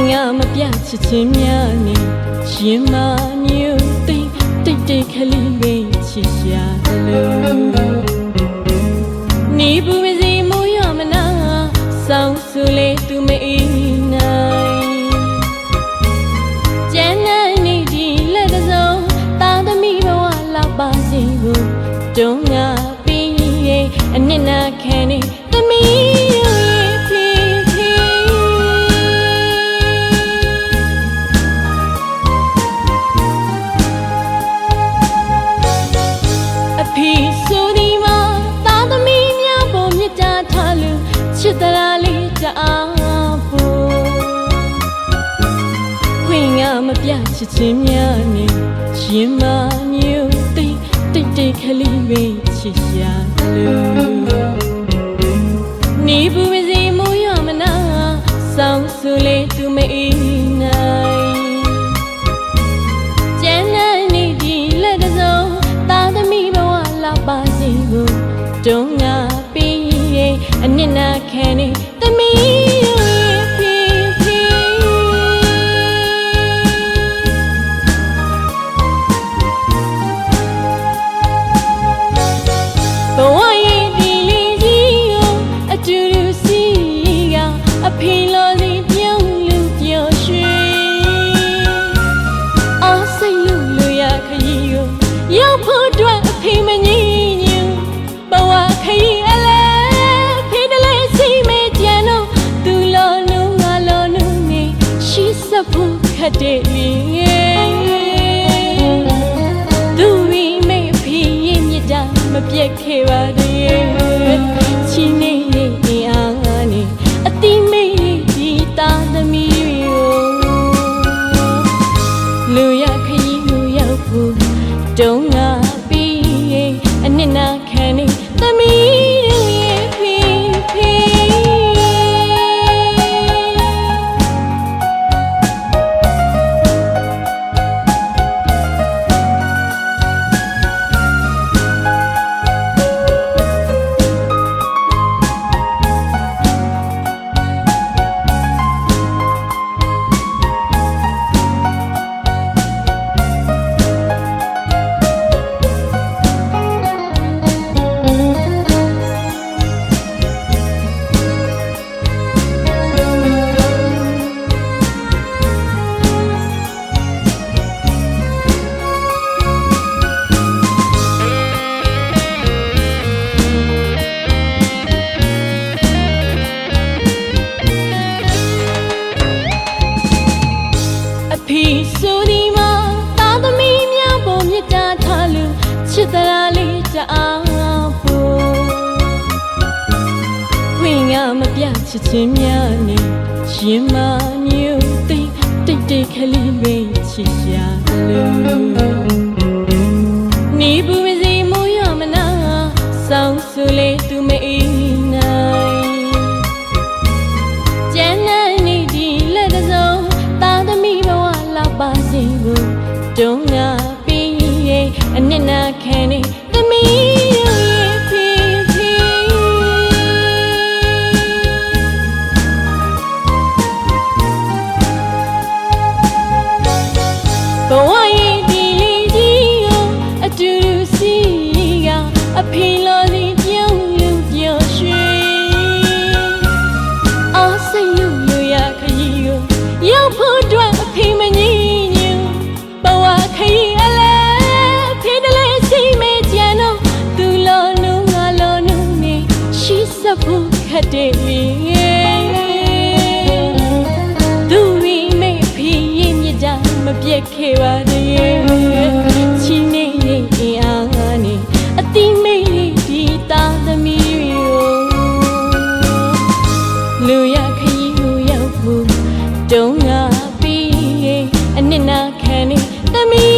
ငါမပြချစ်ချင်းများနဲ့ရင်မမျိုးသိတိတ်တိတ်ခလေးပဲချစ်ရှာလို့နေဘူးမစီမိုးရမနာဆောင်းဆူလေးသူမအေးနိုင်ကျန်တဲ့နေ့ဒီလက်တစုံတာသမီးဘဝလောက်ပါစေကိုတုံးငါပြီးရဲ့အနစ်နာခံနေသမီးချစ်တရာလေးတအားဖို့ခွင့်ငါမပြချစ်ချင်းများနဲ့ရင်မမျိုးတိတ်တိတ်တိတ်ခလေးပဲချစ်ရှာလို့နေဘူးမစီမိုးရမနာဆောင်းဆူလေးသူမအေးနိုင်ကျန်တဲ့နေ့ဒီလက်တစုံတာသမီးဘဝလောက်ပါစေကိုတုံးငါအနစ်နာခံနေသမီးဘဝရဲ့ဒီလေးကြီးကိုအတူတူစီကအဖေလိုစီပြုံးလူပြော်ရွှေအော်စိတ်လူရခရီးကိုရောက်ဖို့အတွက်အဖေမငြင်းညူဘဝခရီးဖို့ခတ်တဲ့လေသူဝီမေဖီရင်မြတ်တာမပြတ်ခဲ့ပါသေးချီနေနေအားနေအတိမေဒီတာသမီးကိုလူရခရီးလူရောက်ဖို့တုံးငါပြီးအနစ်နာခံနေသမီးဆိုဒီမှာတာသမီးများပေါ်မြတ်တာထားလို့ချစ်တရာလေးတအားဖို့ခွင့်ငါမပြချစ်ချင်းများနဲ့ရင်မမျိုးတိတ်တိတ်တိတ်ခလေးပဲချစ်ရှာလို့နေဘူးမစီမိုးရမနာဆောင်းဆူလေးသူမအေးနိုင်ကျန်တဲ့နေ့ဒီလက်တစုံတာသမီးဘဝပါစေကိုတုံးငါပြီးအနစ်နာခံနေသမီးဘဝရဲ့ဒီလေးကြီးကိုအတူတူစီကအဖေလိုစီပြုံးလူပြော်ရွှေအော်စိတ်လူရခရီးကိုရောက်ဖို့အတွက်အဖေမငြင်းဖို့ခတ်တဲ့လေသူဝီမေဖီရင်မြတ်တာမပြတ်ခဲ့ပါသေးချီနေနေအားနေအတိမေဒီတာသမီးကိုလူရခရီးကိုရောက်ဖို့တုံးငါပြီးအနစ်နာခံနေသမီး